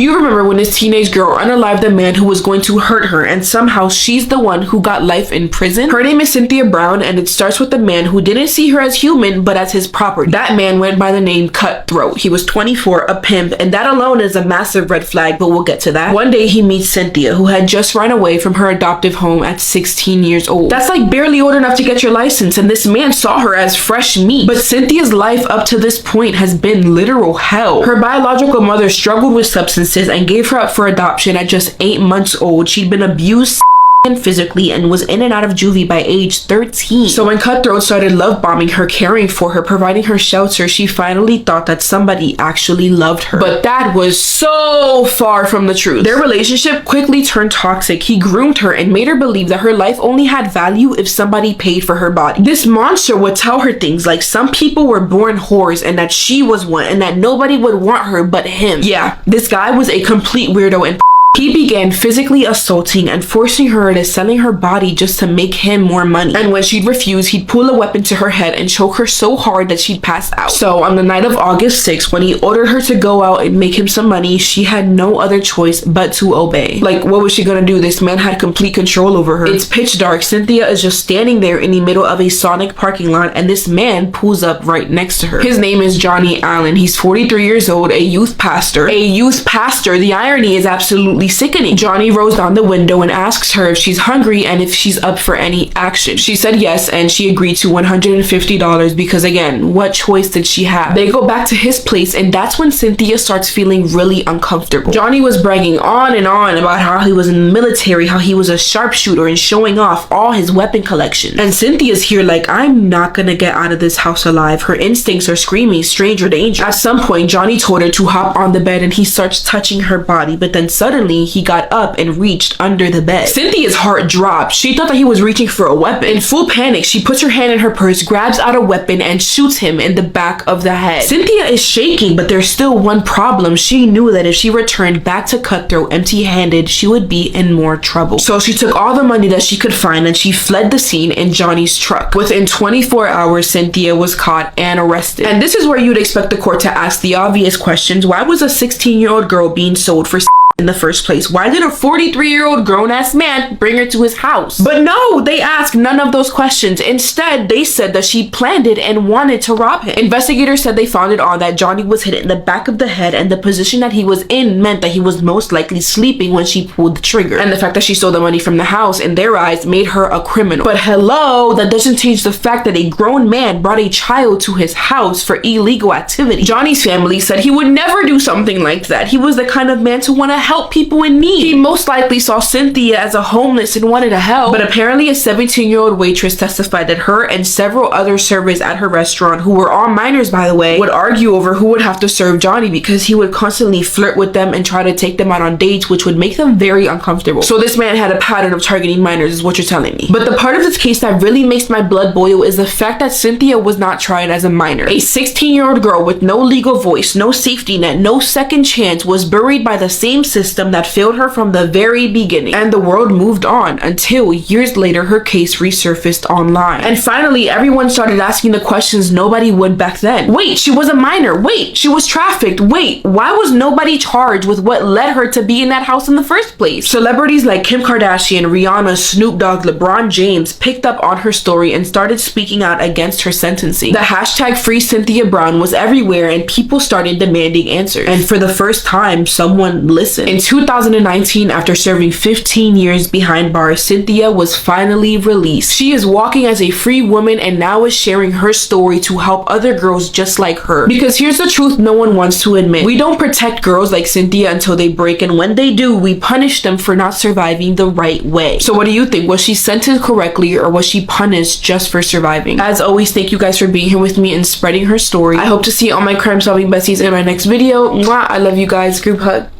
you remember when this teenage girl unalived the man who was going to hurt her, and somehow she's the one who got life in prison? Her name is Cynthia Brown, and it starts with the man who didn't see her as human but as his property. That man went by the name Cutthroat. He was 24, a pimp, and that alone is a massive red flag, but we'll get to that. One day he meets Cynthia, who had just run away from her adoptive home at 16 years old. That's like barely old enough to get your license, and this man saw her as fresh meat. But Cynthia's life up to this point has been literal hell. Her biological mother struggled with substances and gave her up for adoption at just 8 months old. She'd been abused and physically and was in and out of juvie by age 13. So when Cutthroat started love bombing her, caring for her, providing her shelter, she finally thought that somebody actually loved her. But that was so far from the truth. Their relationship quickly turned toxic. He groomed her and made her believe that her life only had value if somebody paid for her body. This monster would tell her things like some people were born whores and that she was one and that nobody would want her but him. Yeah, this guy was a complete weirdo, and he began physically assaulting and forcing her into selling her body just to make him more money. And when she'd refuse, he'd pull a weapon to her head and choke her so hard that she'd pass out. So on the night of August 6th, when he ordered her to go out and make him some money, she had no other choice but to obey. Like, what was she gonna do? This man had complete control over her. It's pitch dark. Cynthia is just standing there in the middle of a Sonic parking lot, and this man pulls up right next to her. His name is Johnny Allen. He's 43 years old, a youth pastor. A youth pastor. The irony is absolutely sickening. Johnny rolls down the window and asks her if she's hungry and if she's up for any action. She said yes, and she agreed to $150 because, again, what choice did she have? They go back to his place, and that's when Cynthia starts feeling really uncomfortable. Johnny was bragging on and on about how he was in the military, how he was a sharpshooter, and showing off all his weapon collection. And Cynthia's here like, I'm not gonna get out of this house alive. Her instincts are screaming stranger danger. At some point, Johnny told her to hop on the bed, and he starts touching her body, but then suddenly he got up and reached under the bed. Cynthia's heart dropped. She thought that he was reaching for a weapon. In full panic, she puts her hand in her purse, grabs out a weapon, and shoots him in the back of the head. Cynthia is shaking, but there's still one problem. She knew that if she returned back to Cutthroat empty-handed, she would be in more trouble. So she took all the money that she could find and she fled the scene in Johnny's truck. Within 24 hours, Cynthia was caught and arrested. And this is where you'd expect the court to ask the obvious questions. Why was a 16-year-old girl being sold for in the first place? Why did a 43-year-old grown-ass man bring her to his house? But no, they asked none of those questions. Instead, they said that she planned it and wanted to rob him. Investigators said they found it on that Johnny was hit in the back of the head, and the position that he was in meant that he was most likely sleeping when she pulled the trigger. And the fact that she stole the money from the house, in their eyes, made her a criminal. But hello, that doesn't change the fact that a grown man brought a child to his house for illegal activity. Johnny's family said he would never do something like that. He was the kind of man to want to help people in need. He most likely saw Cynthia as a homeless and wanted to help. But apparently a 17-year-old waitress testified that her and several other servers at her restaurant, who were all minors by the way, would argue over who would have to serve Johnny because he would constantly flirt with them and try to take them out on dates, which would make them very uncomfortable. So this man had a pattern of targeting minors is what you're telling me. But the part of this case that really makes my blood boil is the fact that Cynthia was not tried as a minor. A 16-year-old girl with no legal voice, no safety net, no second chance was buried by the same system that failed her from the very beginning. And the world moved on until years later her case resurfaced online. And finally everyone started asking the questions nobody would back then. Wait, she was a minor. Wait, she was trafficked. Wait, why was nobody charged with what led her to be in that house in the first place? Celebrities like Kim Kardashian, Rihanna, Snoop Dogg, LeBron James picked up on her story and started speaking out against her sentencing. The hashtag Free Cynthia Brown was everywhere and people started demanding answers. And for the first time, someone listened. In 2019, after serving 15 years behind bars, Cynthia was finally released. She is walking as a free woman and now is sharing her story to help other girls just like her. Because here's the truth no one wants to admit. We don't protect girls like Cynthia until they break, and when they do, we punish them for not surviving the right way. So what do you think? Was she sentenced correctly or was she punished just for surviving? As always, thank you guys for being here with me and spreading her story. I hope to see all my crime solving besties in my next video. Mwah! I love you guys. Group hug.